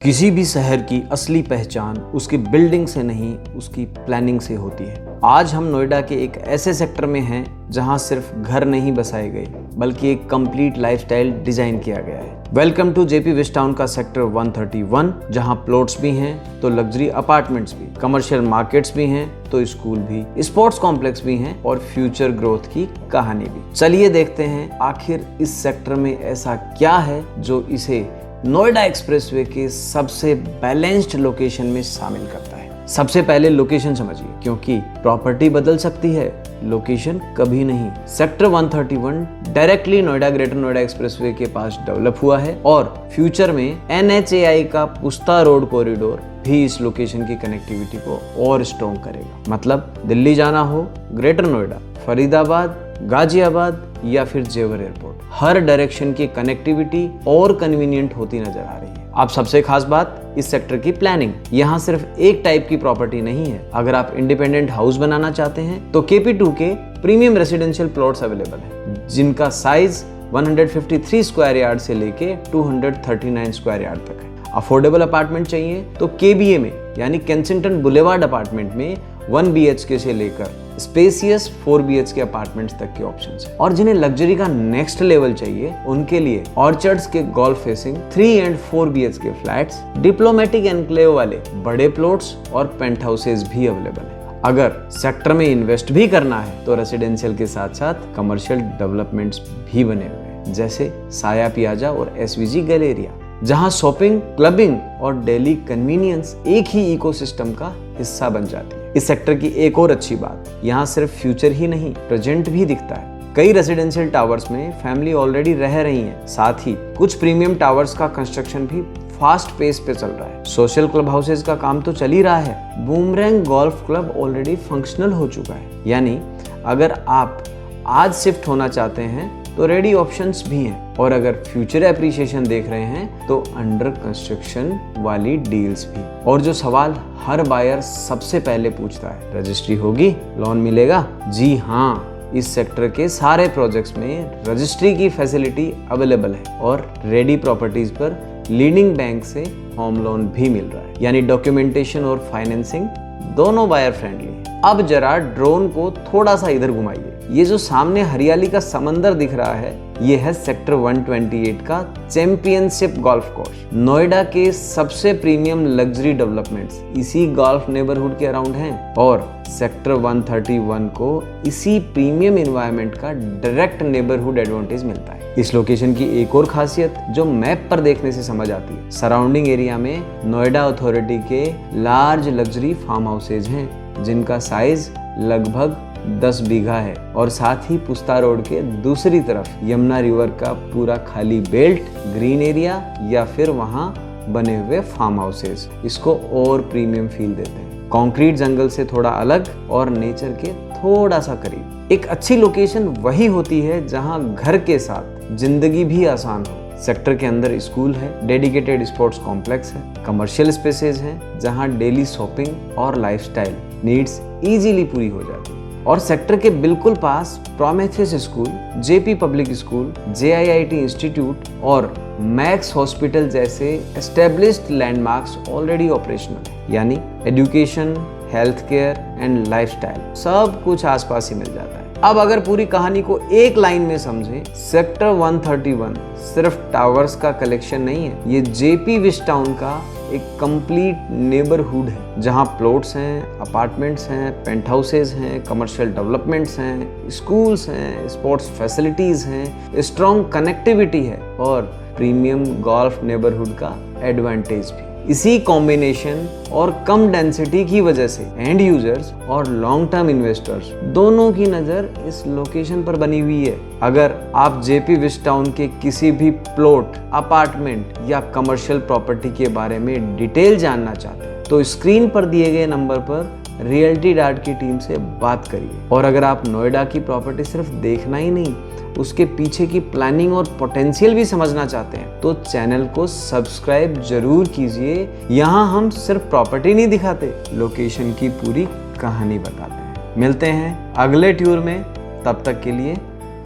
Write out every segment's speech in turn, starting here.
किसी भी शहर की असली पहचान उसकी बिल्डिंग से नहीं, उसकी प्लानिंग से होती है। आज हम नोएडा के एक ऐसे सेक्टर में हैं जहां सिर्फ घर नहीं बसाए गए बल्कि एक कंप्लीट लाइफस्टाइल डिजाइन किया गया है। वेलकम टू जेपी वेस्टाउन का सेक्टर 131, जहां प्लॉट्स भी हैं तो लग्जरी अपार्टमेंट्स भी, कमर्शियल मार्केट्स भी हैं तो स्कूल भी, स्पोर्ट्स कॉम्प्लेक्स भी हैं और फ्यूचर ग्रोथ की कहानी भी। चलिए देखते हैं आखिर इस सेक्टर में ऐसा क्या है जो इसे नोएडा एक्सप्रेसवे के सबसे बैलेंस्ड लोकेशन में शामिल करता है। सबसे पहले लोकेशन समझिए, क्योंकि प्रॉपर्टी बदल सकती है, लोकेशन कभी नहीं। Sector 131 directly Noida greater Noida expressway के पास डेवलप हुआ है और फ्यूचर में NHAI का पुस्ता रोड कॉरिडोर भी इस लोकेशन की कनेक्टिविटी को और स्ट्रॉन्ग करेगा। मतलब दिल्ली जाना हो, ग्रेटर नोएडा, फरीदाबाद, गाजियाबाद या फिर जेवर एयरपोर्ट, हर डायरेक्शन की कनेक्टिविटी और कन्वीनियंट होती नजर आ रही है। अब सबसे खास बात इस सेक्टर की प्लानिंग। यहाँ सिर्फ एक टाइप की प्रॉपर्टी नहीं है। अगर आप इंडिपेंडेंट हाउस बनाना चाहते हैं तो KP2 के प्रीमियम रेसिडेंशियल प्लॉट्स अवेलेबल है, जिनका साइज 153 स्क्वायर यार्ड से लेके 239 स्क्वायर यार्ड तक है। अफोर्डेबल अपार्टमेंट चाहिए तो KBA में यानी केंसिंगटन बुलेवार्ड अपार्टमेंट में 1 BHK से लेकर स्पेसियस 4 BHK अपार्टमेंट्स तक के ऑप्शंस हैं। और जिन्हें लग्जरी का नेक्स्ट लेवल चाहिए उनके लिए ऑर्चर्ड्स के गोल्फ फेसिंग 3 और 4 BHK फ्लैट्स, डिप्लोमेटिक एनक्लेव वाले बड़े प्लॉट्स और पेंट हाउसेज भी अवेलेबल है। अगर सेक्टर में इन्वेस्ट भी करना है तो रेसिडेंशियल के साथ साथ कमर्शियल डेवलपमेंट्स भी बने हुए हैं, जैसे साया पियाजा और SVG गैलेरिया, जहां शॉपिंग, क्लबिंग और डेली कन्वीनियंस एक ही इकोसिस्टम का हिस्सा बन जाती है। इस सेक्टर की एक और अच्छी बात, यहाँ सिर्फ फ्यूचर ही नहीं, प्रेजेंट भी दिखता है। कई रेसिडेंशियल टावर्स में फैमिली ऑलरेडी रह रही है, साथ ही कुछ प्रीमियम टावर्स का कंस्ट्रक्शन भी फास्ट पेस पे चल रहा है। सोशल क्लब हाउसेज का काम तो चल ही रहा है। Boomerang golf club already functional हो चुका है। यानी अगर आप आज शिफ्ट होना चाहते हैं तो रेडी ऑप्शंस भी हैं, और अगर फ्यूचर एप्रिसिएशन देख रहे हैं तो अंडर कंस्ट्रक्शन वाली डील्स भी। और जो सवाल हर बायर सबसे पहले पूछता है, रजिस्ट्री होगी, लोन मिलेगा? जी हाँ, इस सेक्टर के सारे प्रोजेक्ट्स में रजिस्ट्री की फैसिलिटी अवेलेबल है और रेडी प्रॉपर्टीज पर लीडिंग बैंक से होम लोन भी मिल रहा है। यानी डॉक्यूमेंटेशन और फाइनेंसिंग दोनों बायर फ्रेंडली है। अब जरा ड्रोन को थोड़ा सा इधर घुमाइए। ये जो सामने हरियाली का समंदर दिख रहा है, ये है सेक्टर 128 का चैंपियनशिप गोल्फ कोर्स। नोएडा के सबसे प्रीमियम लग्जरी डेवलपमेंट्स इसी गोल्फ नेबरहुड के अराउंड हैं और सेक्टर 131 को इसी प्रीमियम एनवायरनमेंट का डायरेक्ट नेबरहुड एडवांटेज मिलता है। इस लोकेशन की एक और खासियत जो मैप पर देखने से समझ आती है, सराउंडिंग एरिया में नोएडा अथॉरिटी के लार्ज लग्जरी फार्म हाउसेज हैं, जिनका साइज लगभग 10 बीघा है, और साथ ही पुस्ता रोड के दूसरी तरफ यमुना रिवर का पूरा खाली बेल्ट, ग्रीन एरिया या फिर वहां बने हुए फार्म हाउसेज इसको और प्रीमियम फील देते हैं। कंक्रीट जंगल से थोड़ा अलग और नेचर के थोड़ा सा करीब। एक अच्छी लोकेशन वही होती है जहां घर के साथ जिंदगी भी आसान हो। सेक्टर के अंदर स्कूल है, डेडिकेटेड स्पोर्ट्स कॉम्प्लेक्स है, कमर्शियल स्पेसेस हैं जहां डेली शॉपिंग और लाइफस्टाइल नीड्स इजीली पूरी हो जाती है। और सेक्टर के बिल्कुल पास Prometheus school, JP public school, JIIT institute और मैक्स हॉस्पिटल जैसे एस्टेब्लिश्ड लैंडमार्क्स ऑलरेडी ऑपरेशनल है। यानी education, health care and lifestyle सब कुछ आसपास ही मिल जाता है। अब अगर पूरी कहानी को एक लाइन में समझें, सेक्टर 131 सिर्फ टावर्स का कलेक्शन नहीं है, ये JP वेस्टाउन का एक कंप्लीट नेबरहुड है, जहां प्लॉट्स हैं, अपार्टमेंट्स हैं, पेंट हाउसेज हैं, कमर्शियल डेवलपमेंट्स हैं, स्कूल्स हैं, स्पोर्ट्स फैसिलिटीज हैं, स्ट्रॉन्ग कनेक्टिविटी है और प्रीमियम गोल्फ नेबरहुड का एडवांटेज भी। इसी कॉम्बिनेशन और कम डेंसिटी की वजह से एंड यूजर्स और लॉन्ग टर्म इन्वेस्टर्स दोनों की नज़र इस लोकेशन पर बनी हुई है। अगर आप JP वेस्टाउन के किसी भी प्लॉट, अपार्टमेंट या कमर्शियल प्रॉपर्टी के बारे में डिटेल जानना चाहते हैं तो स्क्रीन पर दिए गए नंबर पर रियल्टी डाट की टीम से बात करिए। और अगर आप नोएडा की प्रॉपर्टी सिर्फ देखना ही नहीं, उसके पीछे की प्लानिंग और पोटेंशियल भी समझना चाहते हैं तो चैनल को सब्सक्राइब जरूर कीजिए। यहाँ हम सिर्फ प्रॉपर्टी नहीं दिखाते, लोकेशन की पूरी कहानी बताते हैं। मिलते हैं अगले टूर में, तब तक के लिए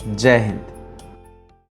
जय हिंद।